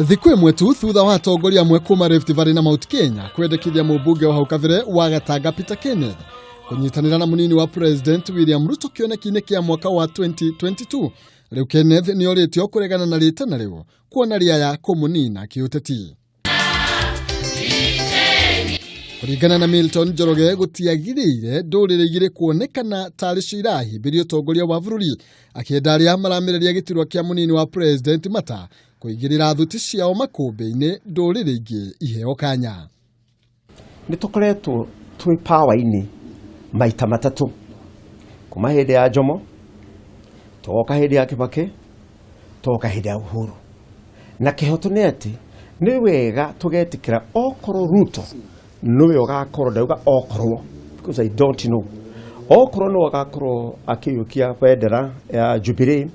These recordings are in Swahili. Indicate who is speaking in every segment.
Speaker 1: Thikũ ĩmwe tu thutha wa atongoria amwe kuma Rift Valley na Mount Kenya kwendekithia mũmbunge wa hau kabere wa Gatanga Peter Kenneth kunyitanĩra na munini wa President William Ruto kĩoneki-inĩ kĩa mwaka wa 2022. Rĩu Kenneth nĩ orĩtio kũregana na rĩtana rĩu kuona riaya kũmũnina kĩũteti. Kũringana na Milton Njoroge gũtiagĩrĩire ndũrĩrĩ igĩrĩ kuonekana tarĩ cio irahĩmbĩria ũtongoria wa bũrũri, akĩenda arĩa maramĩrĩria gĩturwa kĩa munini wa President Mata kũigĩrĩra thuti ciao makũmbĩ-inĩ ndũrĩrĩ ingĩ iheo kanya.
Speaker 2: Nĩ tũkoretwo twĩ power-inĩ maita matatũ kuma hĩndĩ ya Jomo, toka hĩndĩ ya Kibaki, toka hĩndĩ ya Uhuru. Na kĩhoto nĩ atĩ nĩ wega tũgetĩkĩra okorwo Ruto nĩwe ũgakorwo ndauga okorwo, because I don't know, okorwo nĩwe ũgakorwo akĩiyũkia bendera ya Jubilee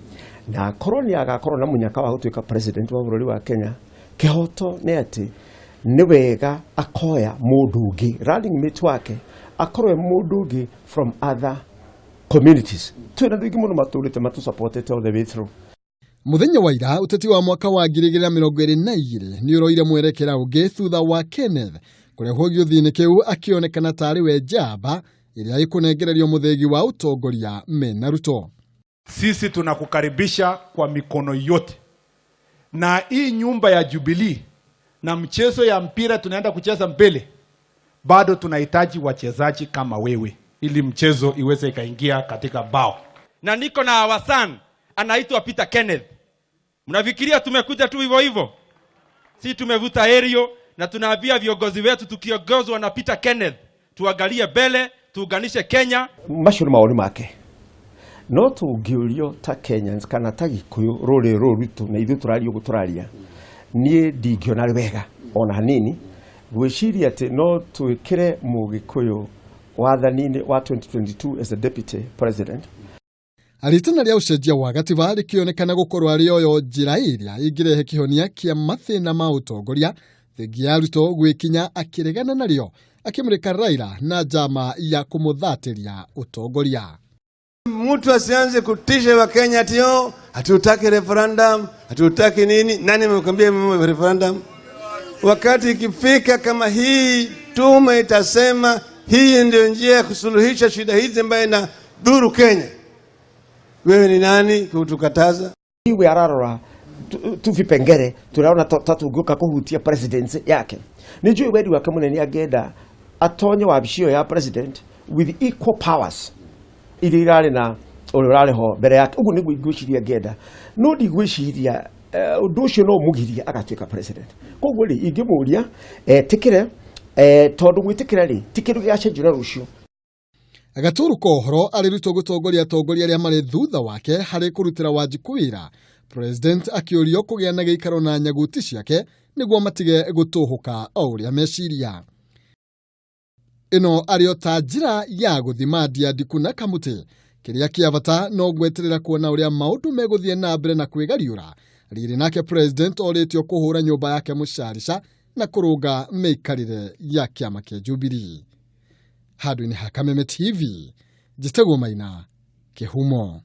Speaker 2: na akorwo nĩ agakorwo na mũnyaka wa gũtuĩka president wa bũrũri wa Kenya. Kĩhoto nĩ atĩ nĩ wega akoya mũndũ ũngĩ running mate wake akorwo mũndũ ũngĩ from other communities. Twĩna andũ aingĩ mũno matũrĩte matũ-supportete all the way through.
Speaker 1: Muthenya wa ira uteti wa mwaka wa 2022 nĩ ũroire mwerekera ũngĩ thutha wa Kenneth kũrehwo gĩũthi-inĩ kĩu akĩonekana tarĩ we njamba ĩrĩa ĩkũnengererio mũthegi wa ũtongoria mena Ruto.
Speaker 3: Sisi tunakukaribisha kwa mikono yote, na hii nyumba ya Jubilee na mchezo ya mpira tunaenda kucheza mbele, bado tunahitaji wachezaji kama wewe ili mchezo iweze ikaingia katika bao.
Speaker 4: Na niko na wasan anaitwa Peter Kenneth. Mnafikiria tumekuja tu hivyo hivyo? Si tumevuta aerial na tunaambia viongozi wetu tukiongozwa na Peter Kenneth tuangalie mbele, tuunganishe Kenya.
Speaker 2: Macio nĩ maoni make. No tũngĩũrio ta Kenyans kana ta Gĩkũyũ rũrĩrĩ rũrũ rwitũ na ithuĩ tũraria ũguo tũraria, niĩ ndingĩona wega ona hanini gwĩciria atĩ no twĩkĩre Mũgĩkũyũ wathani-inĩ wa 2022 as a deputy president.
Speaker 1: Aritana rĩa ũcenjia wa gatiba rĩkĩonekana gũkorwo arĩ oyo njĩra ĩrĩa ĩngĩrehe kĩhonia kĩa mathĩna ma ũtongoria thengia ya Ruto gwĩkinya akĩregana narĩo akĩmũrĩka Raila na njama ya kũmũthatĩria ũtongoria.
Speaker 5: Mtu asianze kutisha wa Kenya ati hatutaki referendum, hatutaki nini. Nani amekwambia mimi referendum? Wakati ikifika kama hii tume itasema hii ndio njia ya kusuluhisha shida hizi ambayo ina dhuru Kenya, wewe ni nani kutukataza?
Speaker 2: Iwe ararora tu vipengere tunaona tatũngĩũka kũhutia presidency yake. Nĩnjũĩ wendi wake mũnene angĩenda atonye wabicio ya president with equal powers iria irarĩ na ũrĩa ũrarĩ ho mbere yake. Ũguo nĩguo ingĩciria angĩenda, no ndigwĩciria ũndũ ũcio no mũgirie agatuĩka president. Koguo rĩ ingĩmũria tĩkĩre tondũ gwĩtĩkĩra rĩ ti kĩndũ gĩacenjia rũciũ.
Speaker 1: Agatũrũ kohoro arĩ Ruto gũtongoria atongoria arĩa marĩ thutha wake harĩ kũrutĩra Wanjiku wĩra, President akĩũrio kũgĩa na gĩikaro na nyaguti ciake nĩguo matige gũtũhũka o ũrĩa meciria. Ĩno arĩ o ta njĩra ya gũthima Ndiandiku na Kamũtĩ, kĩrĩa kĩa bata no gweterera kuona ũrĩa maũndũ megũthiĩ na mbere na kwĩgariũra rĩrĩ nake President orĩtio kũhũra nyũmba yake mũcarica na kũrũnga mĩikarĩre ya kĩama kĩa Jubilee. Handũ-inĩ ha Kameme TV, Njĩtagwo Maina, Kĩhumo.